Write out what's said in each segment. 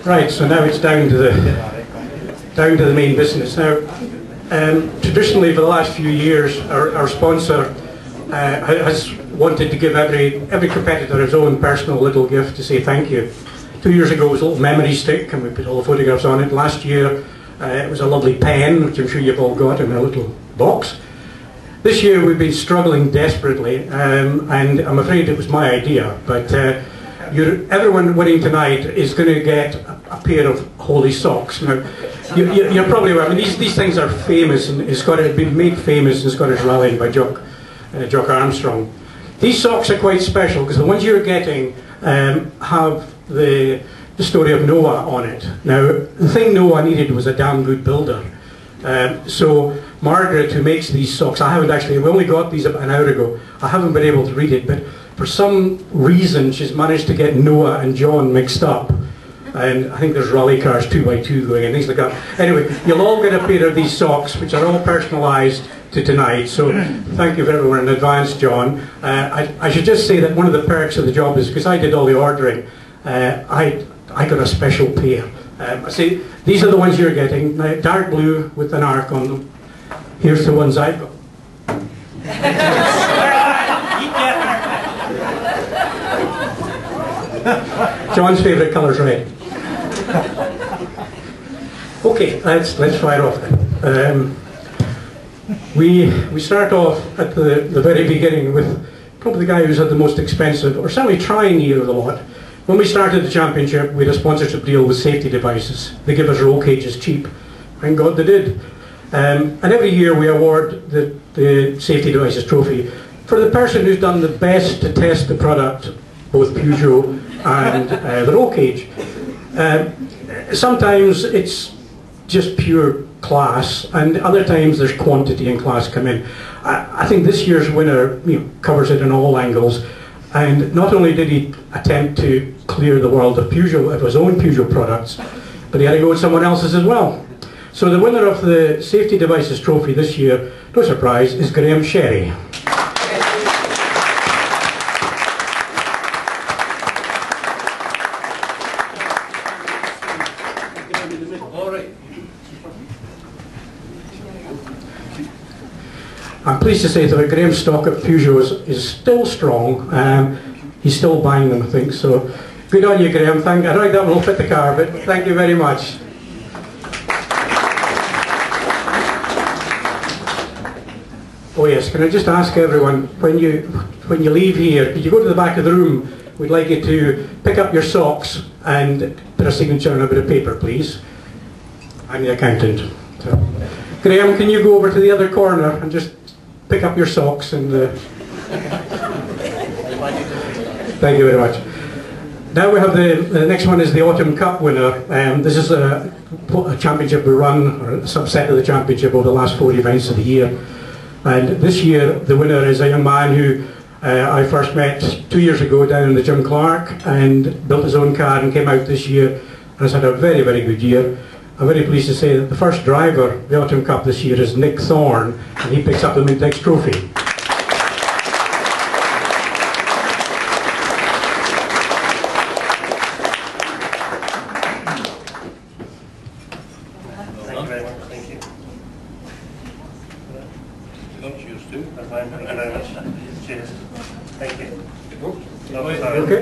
Right, so now it's down to the main business. Now, traditionally for the last few years, our sponsor has wanted to give every competitor his own personal little gift to say thank you. 2 years ago it was a little memory stick, and we put all the photographs on it. Last year it was a lovely pen, which I'm sure you've all got in a little box. This year we've been struggling desperately, and I'm afraid it was my idea, but everyone winning tonight is going to get a pair of holy socks. Now, you're probably aware, I mean, these things are famous, and it's been made famous in Scottish rallying by Jock Armstrong. These socks are quite special because the ones you're getting have the story of Noah on it. Now, the thing Noah needed was a damn good builder. So Margaret, who makes these socks, we only got these about an hour ago. I haven't been able to read it, but for some reason she's managed to get Noah and John mixed up. And I think there's rally cars 2x2 going and things like that. Anyway, you'll all get a pair of these socks, which are all personalised to tonight. So thank you for everyone in advance, John. I should just say that one of the perks of the job is because I did all the ordering, I got a special pair. See, these are the ones you're getting, dark blue with an arc on them. Here's the ones I've got. John's favourite colour is red. Okay, let's fire off then. We start off at the very beginning with probably the guy who's had the most expensive, or certainly trying year of the lot. When we started the championship, we had a sponsorship deal with Safety Devices. They give us roll cages cheap. Thank God they did. And every year we award the Safety Devices trophy for the person who's done the best to test the product, both Peugeot and the roll cage. Sometimes it's just pure class, and other times there's quantity and class come in. I think this year's winner covers it in all angles. And not only did he attempt to clear the world of Peugeot, of his own Peugeot products, but he had to go with someone else's as well. So the winner of the Safety Devices trophy this year, no surprise, is Graham Sherry. I'm pleased to say that Graham's stock of Peugeots is still strong. He's still buying them, I think. So good on you, Graham. I don't think that will fit the car, but thank you very much. Oh yes, can I just ask everyone, when you leave here, could you go to the back of the room? We'd like you to pick up your socks and put a signature on a bit of paper, please. I'm the accountant. So, Graham, can you go over to the other corner and just pick up your socks and thank you very much. Now we have the next one is the Autumn Cup winner. This is a championship we run, or a subset of the championship over the last 4 events of the year. And this year the winner is a young man who I first met 2 years ago down in the Jim Clark, and built his own car and came out this year and has had a very, very good year. I'm very pleased to say that the first driver of the Autumn Cup this year is Nick Thorne, and he picks up the Mintex trophy. Thank you very much. Thank you. Cheers too. Cheers. Thank you. Okay.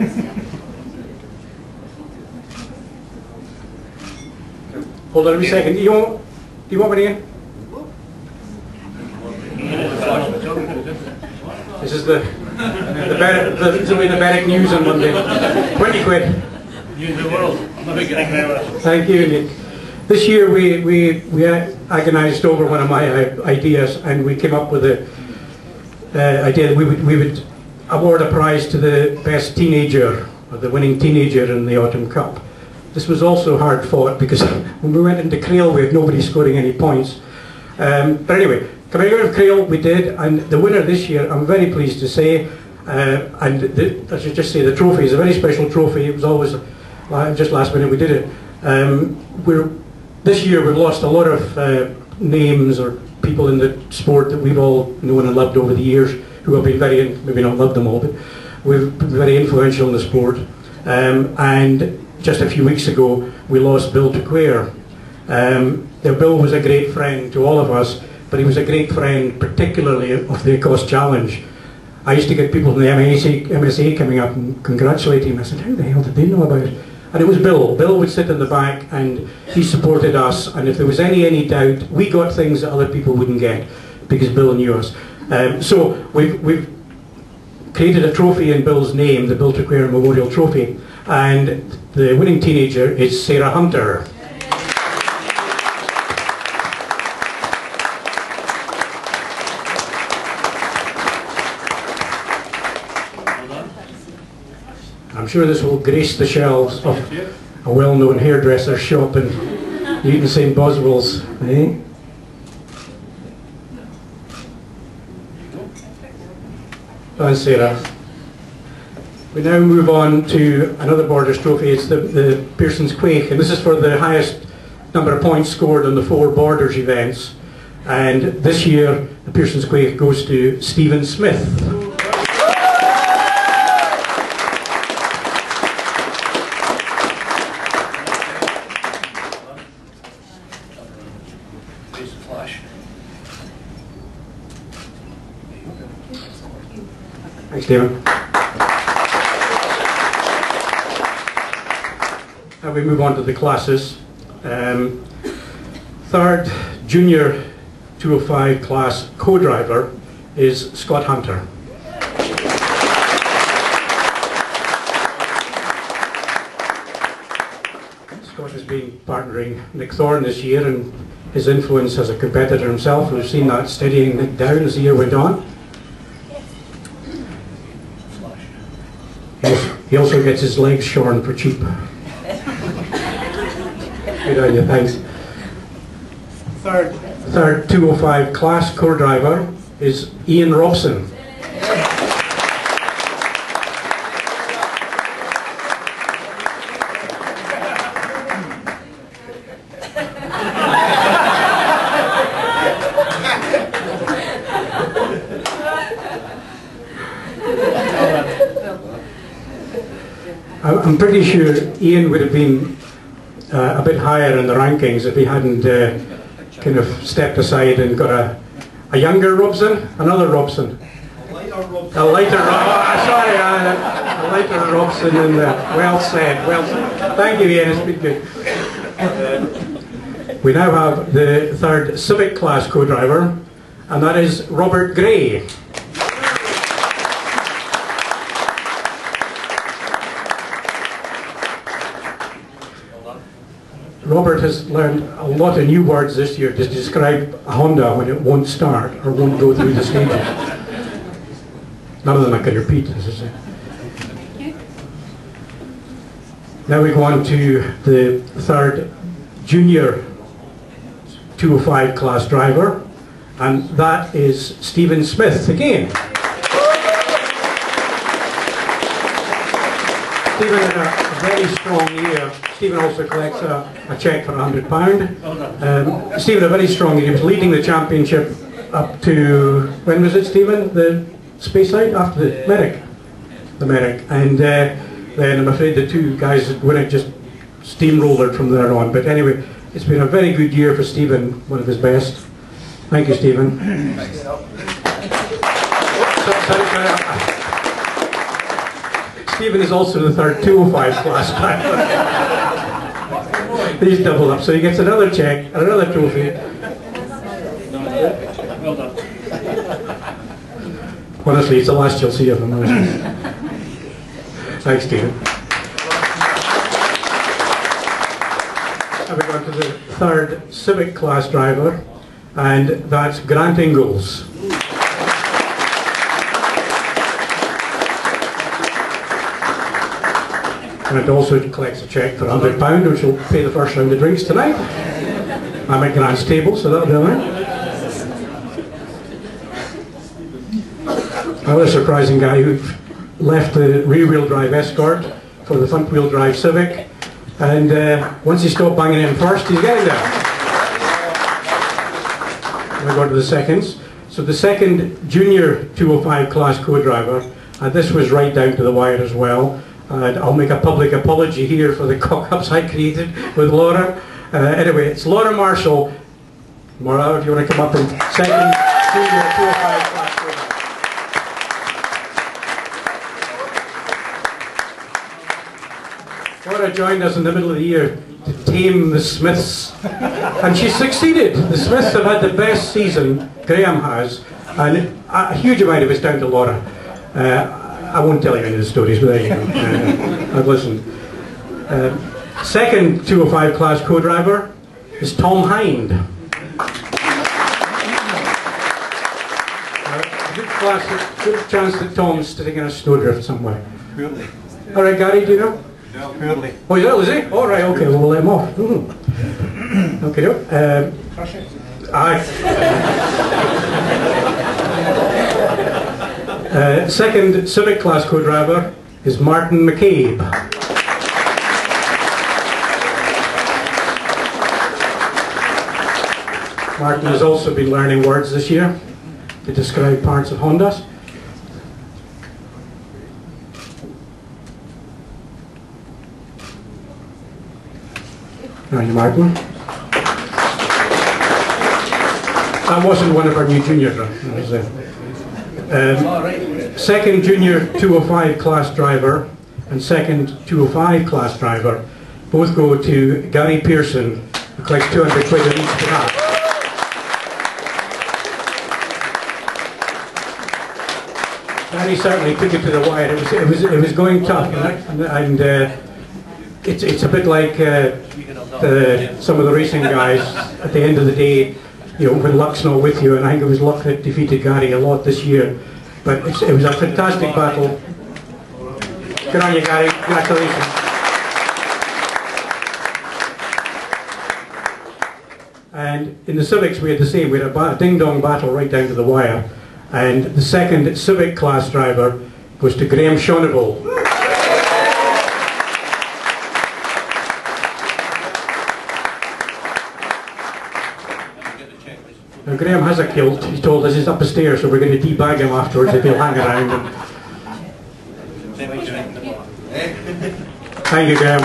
Hold on a second. Do you want me in? This is the Berwick News on Monday. 20 quid. News of the world. Thank you very much. Thank you, Nick. This year we agonised over one of my ideas, and we came up with the idea that we would award a prize to the best teenager, or the winning teenager in the Autumn Cup. This was also hard fought because when we went into Crail we had nobody scoring any points. But anyway, coming out of Crail we did, and the winner this year, I'm very pleased to say, and I should just say the trophy is a very special trophy. It was always just last minute we did it. This year we've lost a lot of names or people in the sport that we've all known and loved over the years, who have been very, maybe not loved them all, but we've been very influential in the sport. And just a few weeks ago we lost Bill Quare. Bill was a great friend to all of us, but he was a great friend particularly of the Ecosse Challenge. I used to get people from the MSA coming up and congratulating him. I said, how the hell did they know about it? And it was Bill. Bill would sit in the back and he supported us, and if there was any doubt, we got things that other people wouldn't get because Bill knew us. So we've created a trophy in Bill's name, the Bill Quare Memorial Trophy, and the winning teenager is Sarah Hunter. I'm sure this will grace the shelves of a well-known hairdresser shop in Newton St. Boswell's. Eh? Thanks, Sarah. We now move on to another Borders trophy. It's the Pearson's Quake, and this is for the highest number of points scored on the 4 Borders events. And this year, the Pearson's Quake goes to Stephen Smith. Thanks, Stephen. Now we move on to the classes. Third junior 205 class co-driver is Scott Hunter. Scott has been partnering Nick Thorne this year, and his influence as a competitor himself, we've seen that steadying Nick down as the year went on. He also gets his legs shorn for cheap. Good on you, thanks. Third 205 class co-driver is Ian Robson. I'm pretty sure Ian would have been a bit higher in the rankings if he hadn't kind of stepped aside and got a younger Robson, another Robson. A lighter Robson, and well said, well said. Thank you, Ian, it's been good. We now have the third Civic class co-driver, and that is Robert Gray. Robert has learned a lot of new words this year to describe a Honda when it won't start or won't go through the stages. None of them I can repeat, as I say. Now we go on to the third junior 205 class driver, and that is Stephen Smith again. Stephen had a very strong year. Stephen also collects a cheque for £100. Stephen had a very strong year. He was leading the championship up to, when was it, Stephen? The Speyside? After the Merrick. The Merrick. And then I'm afraid the two guys that win it just steamrolled from there on. But anyway, it's been a very good year for Stephen, one of his best. Thank you, Stephen. Thanks. Stephen is also the third 205 class driver. He's doubled up, so he gets another cheque and another trophy. Well done. Honestly, it's the last you'll see of him. Thanks, Stephen. Now we go on to the third Civic class driver, and that's Grant Ingalls. And it also collects a cheque for £100, which will pay the first round of drinks tonight. I'm at Grant's table, so that'll be all right. Another surprising guy who left the rear-wheel drive Escort for the front-wheel drive Civic, and once he stopped banging in first, he's getting there. We go to the seconds. So the second junior 205 class co-driver, and this was right down to the wire as well, And I'll make a public apology here for the cock-ups I created with Laura. Anyway, it's Laura Marshall. Maura, if you want to come up and second junior 205 class program. Laura joined us in the middle of the year to tame the Smiths, and she succeeded. The Smiths have had the best season, Graham has, and a huge amount of it's down to Laura. I won't tell you any of the stories, but there you go. I've listened. Second 205 class co-driver is Tom Hind. Good chance that Tom's sitting in a snowdrift somewhere. Really? All right, Gary, do you know? No, really. Oh, yeah, was he? All right, okay, we'll let him off. Okay, no. Aye. Second civic class co-driver is Martin McCabe. Martin has also been learning words this year to describe parts of Hondas. Thank you, Martin. That wasn't one of our new juniors, though. Second junior 205 class driver and second 205 class driver both go to Gary Pearson, who collects 200 quid on each behalf. Gary certainly took it to the wire. It was going tough, and it's a bit like some of the racing guys at the end of the day. You know, when luck's not with you, and I think it was luck that defeated Gary a lot this year. But it was a fantastic battle. Good on you, Gary. Congratulations. And in the civics we had the same. We had a ding-dong battle right down to the wire. And the second civic class driver goes to Graham Shonable. Now, Graham has a kilt. He told us he's up the stairs, so we're going to debag him afterwards if he'll hang around. Thank you, Graham.